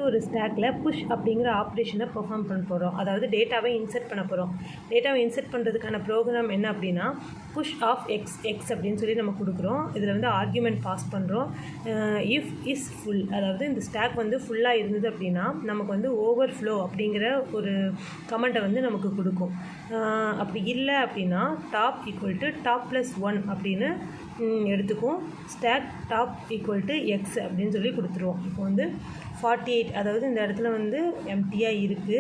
ஒரு ஸ்டாக்கில் புஷ் அப்படிங்கிற ஆப்ரேஷனை பெர்ஃபார்ம் பண்ண போகிறோம். அதாவது டேட்டாவை இன்சர்ட் பண்ண போகிறோம். டேட்டாவை இன்சர்ட் பண்ணுறதுக்கான ப்ரோக்ராம் என்ன அப்படின்னா புஷ் ஆஃப் எக்ஸ் அப்படின்னு சொல்லி நம்ம கொடுக்குறோம். இதில் வந்து ஆர்கியூமெண்ட் பாஸ் பண்ணுறோம். இஃப் இஸ் ஃபுல், அதாவது இந்த ஸ்டாக் வந்து ஃபுல்லாக இருந்தது அப்படின்னா நமக்கு வந்து ஓவர்ஃப்ளோ அப்படிங்கிற ஒரு கமெண்ட்டை வந்து நமக்கு கொடுக்கும். அப்படி இல்லை அப்படின்னா top equal to top plus 1 அப்படின்னு எடுத்துக்கும். Stack top equal to x அப்படின்னு சொல்லி கொடுத்துருவோம். இப்போ வந்து 48, அதாவது இந்த இடத்துல வந்து எம்டியாக இருக்குது.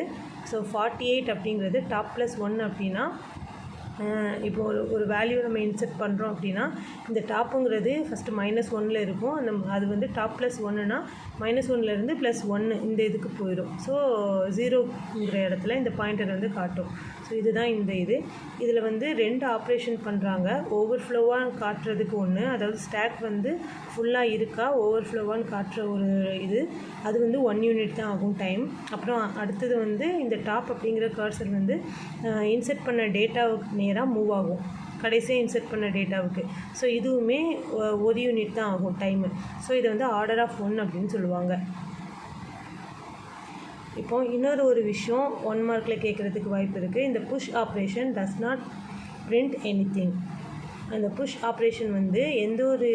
ஸோ 48 அப்படிங்கிறது டாப் ப்ளஸ் 1 அப்படின்னா இப்போ ஒரு வேல்யூ நம்ம இன்செர்ட் பண்ணுறோம் அப்படின்னா இந்த டாப்புங்கிறது ஃபஸ்ட்டு -1 இருக்கும். அது வந்து டாப் ப்ளஸ் 1னா -1லேருந்து +1 இந்த இதுக்கு போயிடும். ஸோ 0ங்கிற இடத்துல இந்த பாயிண்டர் வந்து காட்டும். ஸோ இதுதான் இதில் வந்து 2 ஆப்ரேஷன் பண்ணுறாங்க. ஓவர்ஃப்ளோவாக காட்டுறதுக்கு ஒன்று, அதாவது ஸ்டாக் வந்து ஃபுல்லாக இருக்கா ஓவர்ஃப்ளோவான்னு காட்டுற ஒரு அது வந்து 1 யூனிட் தான் ஆகும் டைம். அப்புறம் அடுத்தது வந்து இந்த டாப் அப்படிங்கிற கர்சர் வந்து இன்செர்ட் பண்ண டேட்டாவுக்கு நேராக மூவ் ஆகும், கடைசியாக இன்செர்ட் பண்ண டேட்டாவுக்கு. ஸோ இதுவுமே 1 யூனிட் தான் ஆகும் டைமு. ஸோ இதை வந்து ஆர்டர் ஆஃப் 1 அப்படின்னு சொல்லுவாங்க. இப்போ இன்னொரு ஒரு விஷயம் 1 மார்க்கில் கேட்குறதுக்கு வாய்ப்பு இருக்குது. இந்த push operation does not print anything. அந்த புஷ் ஆப்ரேஷன் வந்து எந்த ஒரு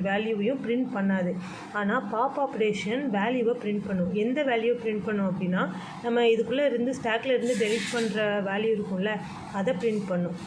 வேல்யூவையும் பிரிண்ட் பண்ணாது. ஆனால் பாப் ஆப்ரேஷன் வேல்யூவை பிரிண்ட் பண்ணும். எந்த வேல்யூவை பிரிண்ட் பண்ணும் அப்படின்னா நம்ம இதுக்குள்ளே இருந்து ஸ்டாக்கில் இருந்து டெலிட் பண்ணுற வேல்யூ இருக்கும்ல, அதை பிரிண்ட் பண்ணும்.